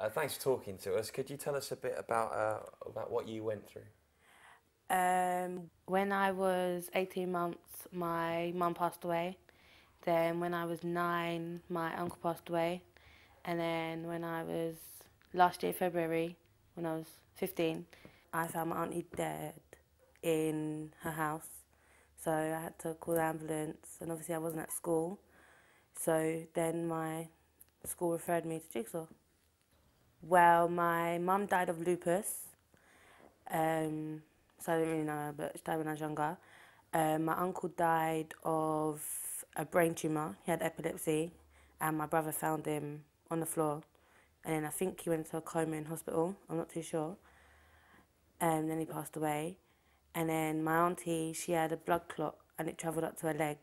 Thanks for talking to us. Could you tell us a bit about what you went through? When I was 18 months, my mum passed away. Then when I was 9, my uncle passed away. And then when I was last year, February, when I was 15, I found my auntie dead in her house. So I had to call the ambulance, and obviously I wasn't at school. So then my school referred me to Jigsaw. Well, my mum died of lupus. So I didn't really know her, but she died when I was younger. My uncle died of a brain tumour. He had epilepsy, and my brother found him on the floor. And then I think he went into a coma in hospital. I'm not too sure. And then he passed away. And then my auntie, she had a blood clot, and it travelled up to her leg.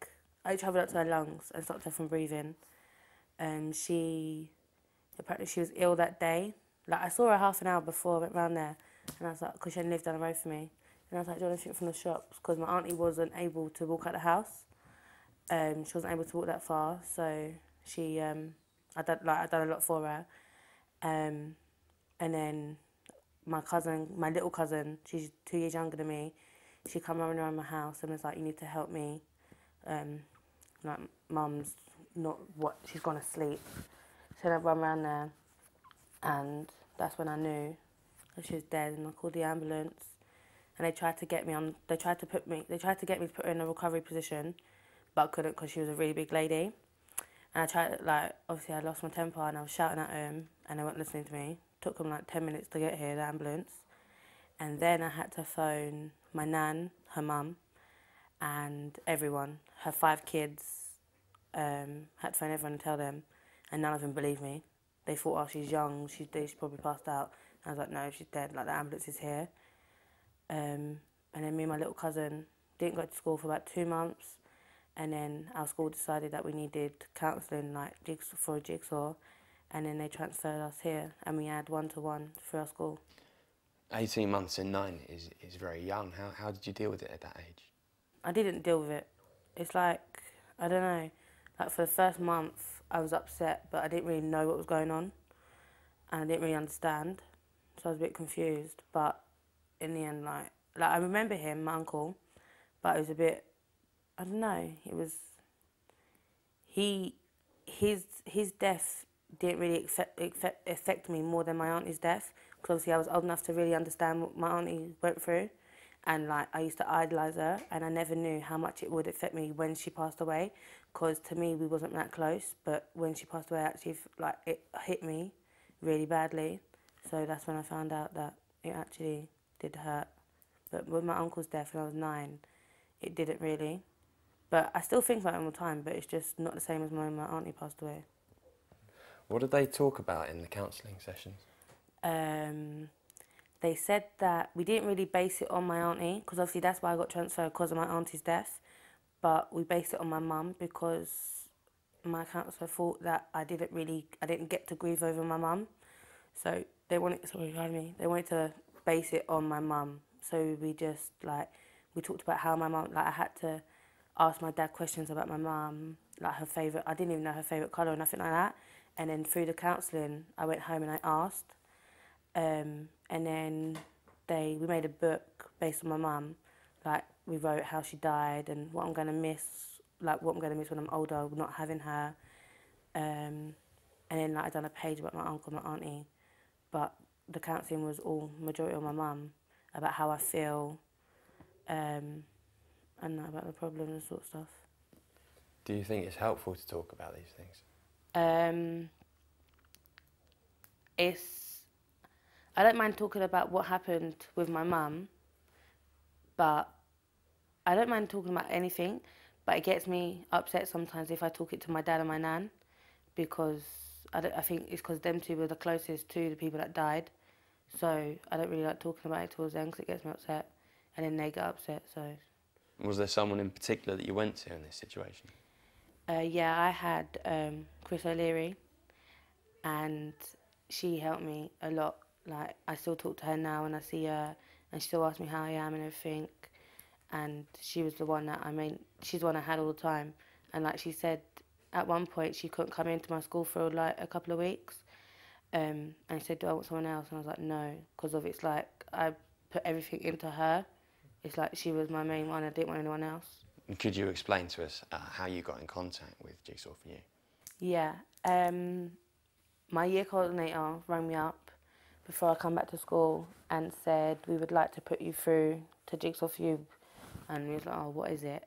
It travelled up to her lungs and stopped her from breathing. She apparently she was ill that day. Like I saw her half an hour before I went round there, and I was like, because she lived down the road from me, and I was like, do you want anything from the shops? Because my auntie wasn't able to walk out the house. She wasn't able to walk that far, so I done a lot for her. Um, and then my cousin, my little cousin, she's 2 years younger than me. She come running around my house and was like, you need to help me. Um, like mum's not what she's gone to sleep. So I run around there, and that's when I knew that she was dead. And I called the ambulance, and they tried to get me on. They tried to get me to put her in a recovery position, but I couldn't because she was a really big lady. And I tried, like, obviously I lost my temper and I was shouting at them, and they weren't listening to me. Took them like 10 minutes to get here, the ambulance. And then I had to phone my nan, her mum, and everyone, her 5 kids. Had to phone everyone and tell them, and none of them believed me. They thought, oh, she's young, she's probably passed out. And I was like, no, she's dead, like the ambulance is here. And then me and my little cousin didn't go to school for about 2 months, and then our school decided that we needed counselling, like for a jigsaw, and then they transferred us here, and we had one-to-one through our school. 18 months and 9 is very young. How did you deal with it at that age? I didn't deal with it. It's like, I don't know, like for the first month I was upset, but I didn't really know what was going on, and I didn't really understand, so I was a bit confused. But in the end, like I remember him, my uncle, but it was a bit, I don't know, it was, he, his death didn't really affect me more than my auntie's death, because obviously I was old enough to really understand what my auntie went through, and like I used to idolise her, and I never knew how much it would affect me when she passed away, because to me we wasn't that close, but when she passed away, actually, like, it hit me really badly. So that's when I found out that it actually did hurt. But with my uncle's death when I was 9, it didn't really. But I still think about it all the time, but it's just not the same as when my auntie passed away. What did they talk about in the counselling sessions? Um, they said that we didn't really base it on my auntie, because obviously that's why I got transferred, because of my auntie's death. But we based it on my mum, because my counsellor thought that I didn't get to grieve over my mum. So they wanted, sorry, pardon me, they wanted to base it on my mum. So we just, like, we talked about how my mum, like, I had to ask my dad questions about my mum, like her favourite, I didn't even know her favourite colour or nothing like that. And then through the counselling, I went home and I asked. And then we made a book based on my mum. Like, we wrote how she died and what I'm going to miss, like what I'm going to miss when I'm older, not having her. And then, like, I done a page about my uncle and my auntie. But the counselling was all majority on my mum, about how I feel, and about the problems and sort of stuff. Do you think it's helpful to talk about these things? Um, it's I don't mind talking about what happened with my mum, but I don't mind talking about anything. But it gets me upset sometimes if I talk it to my dad and my nan, because I think it's because them two were the closest to the people that died. So I don't really like talking about it towards them because it gets me upset, and then they get upset. So Was there someone in particular that you went to in this situation? yeah, I had Chris O'Leary, and she helped me a lot. Like, I still talk to her now when I see her, and she still asks me how I am and everything. And she was the one that she's the one I had all the time. And like she said, at one point she couldn't come into my school for like a couple of weeks, And she said, do I want someone else? And I was like, no, because of it's like I put everything into her. It's like she was my main one. I didn't want anyone else. And could you explain to us how you got in contact with Jigsaw4u? Yeah. My year coordinator rang me up before I come back to school and said, we would like to put you through to Jigsaw4u. And we was like, oh, what is it?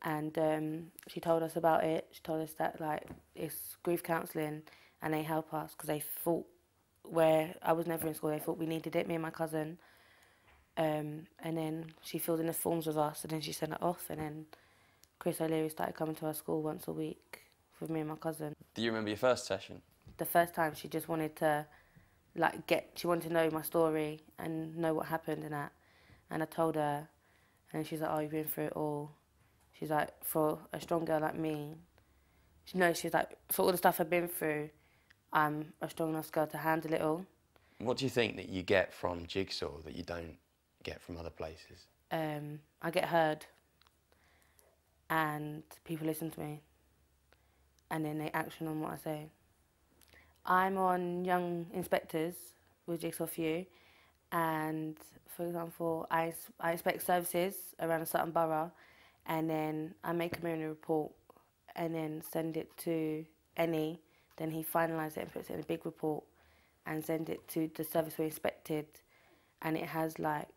And she told us about it. She told us that like it's grief counselling and they help us because they thought where I was never in school, they thought we needed it, me and my cousin. And then she filled in the forms with us and then she sent it off, and then Chris O'Leary started coming to our school once a week with me and my cousin. Do you remember your first session? The first time she just wanted to she wanted to know my story and know what happened and that. And I told her, and she's like, oh, you've been through it all. She's like, for a strong girl like me, she's like, for all the stuff I've been through, I'm a strong enough girl to handle it all. What do you think that you get from Jigsaw that you don't get from other places? I get heard and people listen to me and then they action on what I say. I'm on Young Inspectors with Jigsaw4u, and for example, I inspect services around a certain borough, and then I make a community report and then send it to Any, then he finalises it and puts it in a big report and send it to the service we inspected, and it has like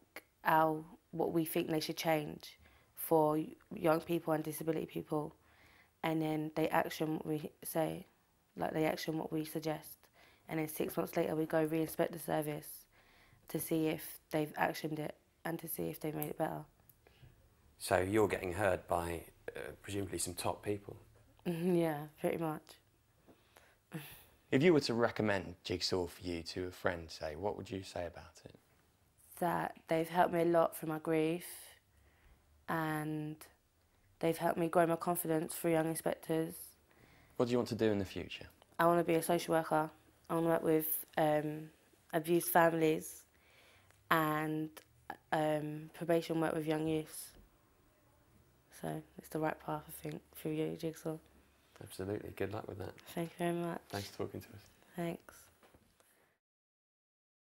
what we think they should change for young people and disability people, and then they action what we say, like they action what we suggest, and then 6 months later we go re-inspect the service to see if they've actioned it and to see if they've made it better. So you're getting heard by presumably some top people? Yeah, pretty much. If you were to recommend Jigsaw4u to a friend, say, what would you say about it? That they've helped me a lot through my grief, and they've helped me grow my confidence through Young Inspectors. What do you want to do in the future? I want to be a social worker. I want to work with abused families and probation work with young youths. So it's the right path, I think, through you, Jigsaw. Absolutely. Good luck with that. Thank you very much. Thanks for talking to us. Thanks.